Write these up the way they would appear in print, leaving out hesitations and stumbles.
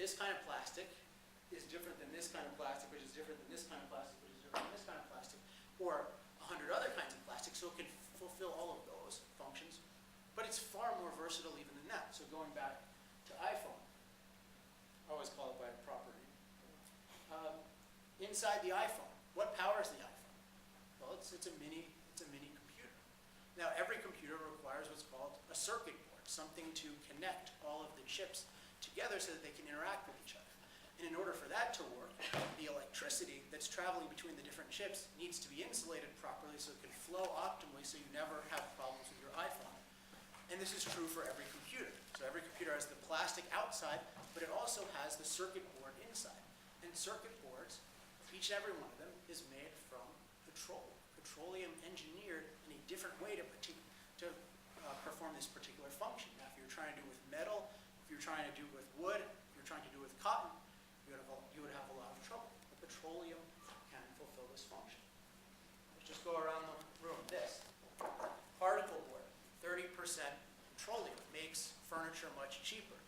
this kind of plastic is different than this kind of plastic, which is different than this kind of plastic, which is different than this kind of plastic, or 100 other kinds of plastic, so it can fulfill all of those functions. But it's far more versatile even than that. So going back to iPhone, I always call it by a proper name. Inside the iPhone, what powers the iPhone? Well, it's a mini computer. Now, every computer requires what's called a circuit board, something to connect all of the chips together so that they can interact with each other. And in order for that to work, the electricity that's traveling between the different chips needs to be insulated properly so it can flow optimally so you never have problems with your iPhone. And this is true for every computer. So every computer has the plastic outside, but it also has the circuit board inside. And circuit boards, each and every one of them, is made from petroleum. Petroleum engineered in a different way to perform this particular function. Now, if you're trying to do it with metal, if you're trying to do it with wood, if you're trying to do it with cotton, you would have a lot of trouble. But petroleum can fulfill this function. Let's just go around the room. This particle board, 30% petroleum, makes furniture much cheaper.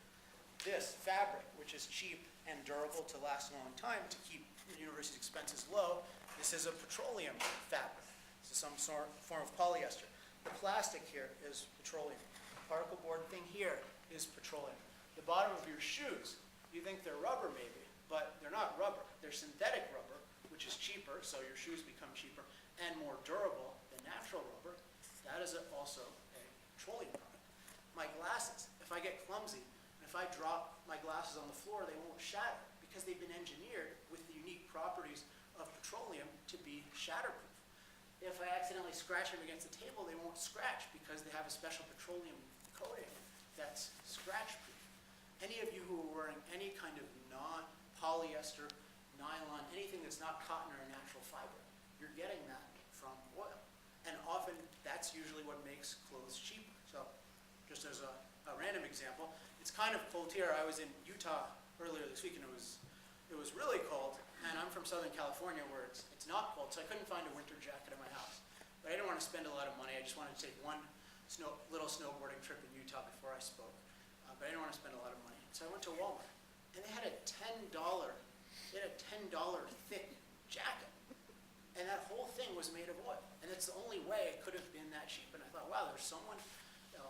This fabric, which is cheap and durable to last a long time to keep the university's expenses low, this is a petroleum fabric. This is some form of polyester. The plastic here is petroleum. The particle board thing here is petroleum. The bottom of your shoes, you think they're rubber maybe, but they're not rubber. They're synthetic rubber, which is cheaper, so your shoes become cheaper and more durable than natural rubber. That is also a petroleum product. My glasses, if I get clumsy, and if I drop my glasses on the floor, they won't shatter because they've been engineered with the unique properties of petroleum to be shatterproof. If I accidentally scratch them against the table, they won't scratch because they have a special petroleum coating that's scratch-proof. Any of you who are wearing any kind of non-polyester, nylon, anything that's not cotton or a natural fiber, you're getting that from oil. And often, that's usually what makes clothes cheaper. So, just as a random example, it's kind of cold here. I was in Utah earlier this week, and it was really cold. And I'm from Southern California, where it's not cold, so I couldn't find a winter jacket in my house. But I didn't want to spend a lot of money. I just wanted to take one little snowboarding trip in Utah before I spoke. But I didn't want to spend a lot of money. So I went to Walmart, and they had a $10 thick jacket. And that whole thing was made of oil. And it's the only way it could have been that cheap. And I thought, wow, there's someone,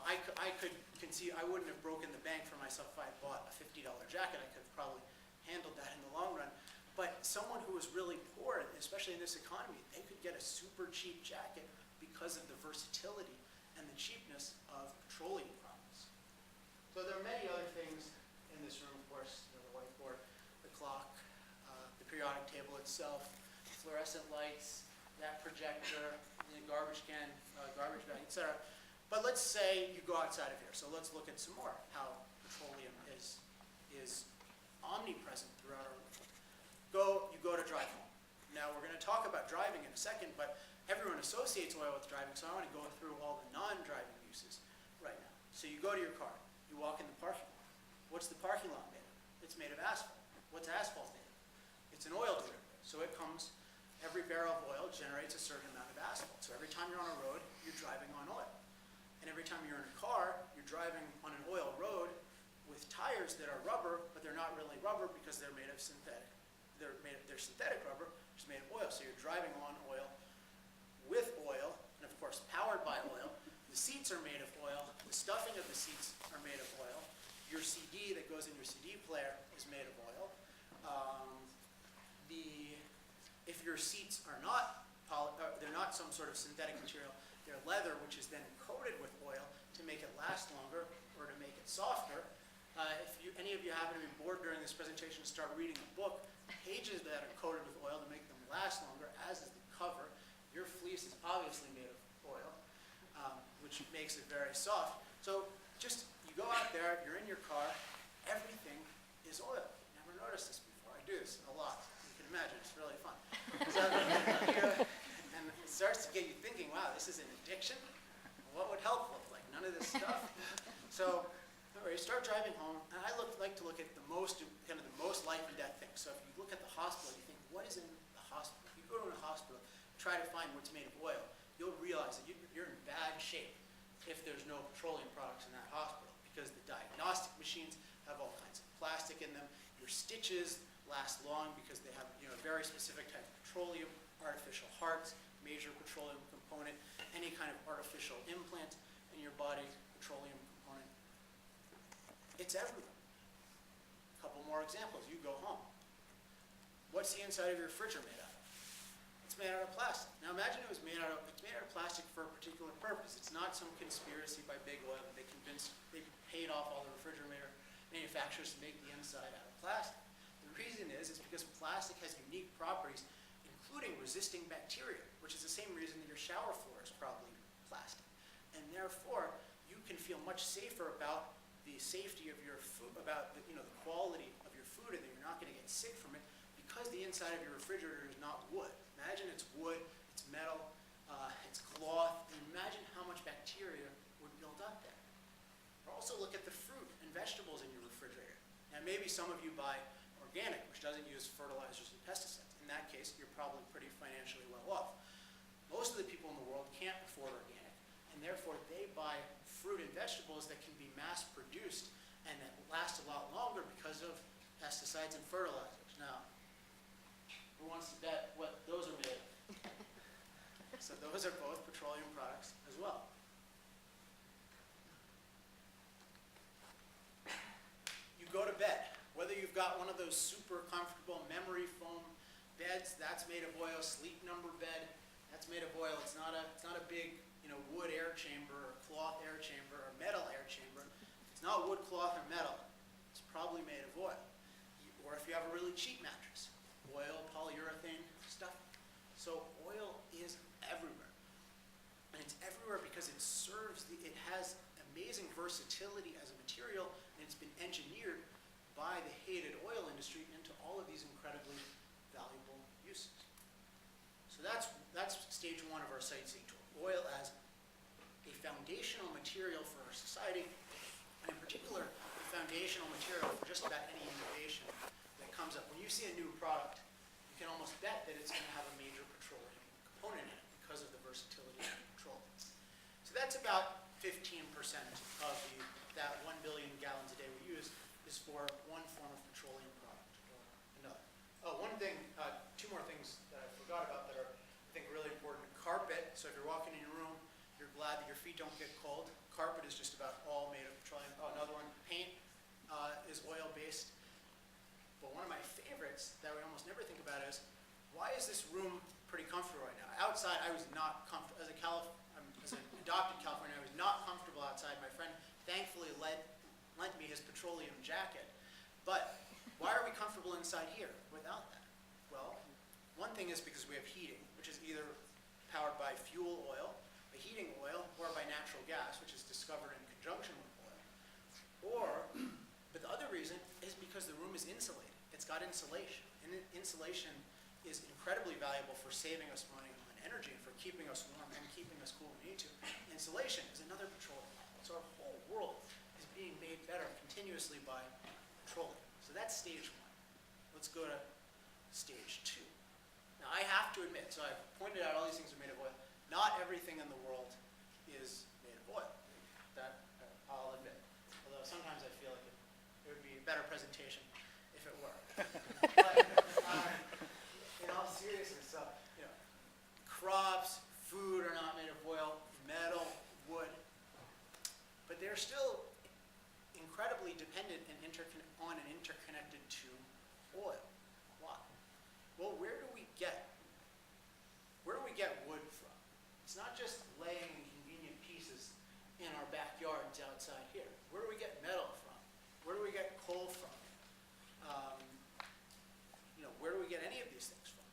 I could conceive, I wouldn't have broken the bank for myself if I had bought a $50 jacket. I could have probably handled that in the long run. But someone who was really poor, especially in this economy, they could get a super cheap jacket because of the versatility and the cheapness of petroleum products. So there are many other things in this room, of course, the whiteboard, the clock, the periodic table itself, fluorescent lights, that projector, the garbage can, garbage bag, etc. But let's say you go outside of here. So let's look at some more, how petroleum is omnipresent throughout our life. You go to drive home. Now we're going to talk about driving in a second, but everyone associates oil with driving, so I want to go through all the non-driving uses right now. So you go to your car, you walk in the parking lot. What's the parking lot made of? It's made of asphalt. What's asphalt made of? It's an oil derivative. So it comes, every barrel of oil generates a certain amount of asphalt. So every time you're on a road, you're driving on oil. And every time you're in a car, you're driving on an oil road with tires that are rubber, but they're not really rubber because they're made of synthetic. They're synthetic rubber, which is made of oil. So you're driving on oil, with oil, and of course powered by oil. The seats are made of oil. The stuffing of the seats are made of oil. Your CD that goes in your CD player is made of oil. If your seats are not they're not some sort of synthetic material, they're leather, which is then coated with oil to make it last longer or to make it softer. If any of you happen to be bored during this presentation and start reading a book, pages that are coated with oil to make them last longer, as is the cover. Your fleece is obviously made of oil, which makes it very soft. So just, you go out there, you're in your car, everything is oil. Never noticed this before. I do this a lot. You can imagine, it's really fun. So, and it starts to get you thinking, wow, this is an addiction? What would health look like? None of this stuff. So, you start driving home, and I like to look at the most life and death things. So if you look at the hospital, you think, what is in the hospital? If you go to a hospital, try to find what's made of oil, you'll realize that you're in bad shape if there's no petroleum products in that hospital, because the diagnostic machines have all kinds of plastic in them. The Your stitches last long because they have a very specific type of petroleum, artificial hearts, major petroleum component, any kind of artificial implant in your body, petroleum component. It's everywhere. A couple more examples. You go home. What's the inside of your fridge made out of? It's made out of plastic. Now imagine it's made out of plastic for a particular purpose. It's not some conspiracy by big oil that they paid off all the refrigerator manufacturers to make the inside out of plastic. The reason is because plastic has unique properties, including resisting bacteria, which is the same reason that your shower floor is probably plastic. And therefore, you can feel much safer about the safety of your food, about the quality of your food, and that you're not going to get sick from it because the inside of your refrigerator is not wood. Imagine it's wood, it's metal, it's cloth, and imagine how much bacteria would build up there. Or also look at the fruit and vegetables in your refrigerator. Now maybe some of you buy organic, which doesn't use fertilizers and pesticides. In that case, you're probably pretty financially well off. Most of the people in the world can't afford organic, and therefore they buy fruit and vegetables that can be mass produced and that last a lot longer because of pesticides and fertilizers. Now, who wants to bet what those are made of? So those are both petroleum products as well. You go to bed. Whether you've got one of those super comfortable memory foam beds, that's made of oil. Sleep Number bed, that's made of oil. It's not a big wood air chamber or cloth air chamber or metal air chamber. If it's not wood, cloth, or metal, it's probably made of oil. Or if you have a really cheap mattress, oil, polyurethane, stuff. So oil is everywhere. And it's everywhere because it has amazing versatility as a material, and it's been engineered by the hated oil industry into all of these incredibly valuable uses. So that's stage one of our sightseeing tour. Oil as a foundational material for our society, and in particular, a foundational material for just about any innovation that comes up. When you see a new product, you can almost bet that it's going to have a major petroleum component in it because of the versatility of the petroleum. So that's about 15% of that 1 billion gallons a day we use is for one form of petroleum product or another. Oh, one thing, two more things that I forgot about that are, I think, really important. Carpet, so if you're walking in your room, you're glad that your feet don't get cold. Carpet is just about all made of petroleum. Oh, another one, paint is oil-based. But one of my favorites that we almost never think about is, why is this room pretty comfortable right now? Outside, I was not comfortable. As an adopted Californian, I was not comfortable outside. My friend thankfully lent me his petroleum jacket. But why are we comfortable inside here without that? Well, one thing is because we have heating, which is either powered by fuel oil, by heating oil, or by natural gas, which is discovered in conjunction with oil. But the other reason is because the room is insulated. It's got insulation. And insulation is incredibly valuable for saving us money on energy and for keeping us warm and keeping us cool when we need to. Insulation is another petroleum. So our whole world is being made better continuously by petroleum. So that's stage one. Let's go to stage two. Now I have to admit, so I've pointed out all these things are made of oil. Not everything in the world is made of oil. That I'll admit. Although sometimes I feel like it would be a better presentation if it were. But in all seriousness, crops, food are not made of oil, metal, wood. But they're still incredibly dependent and on and interconnected to oil. Why? Well, where do we get wood from? It's not just laying in convenient pieces in our backyards outside here. Where do we get metal from? Where do we get coal from? Where do we get any of these things from?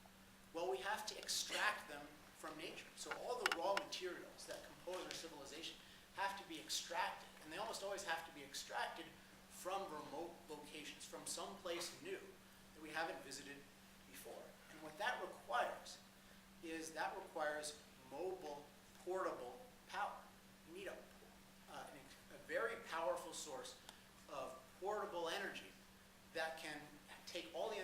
Well, we have to extract them from nature. So all the raw materials that compose our civilization have to be extracted, and they almost always have to be extracted from remote locations, from some place new that we haven't visited before. And what that requires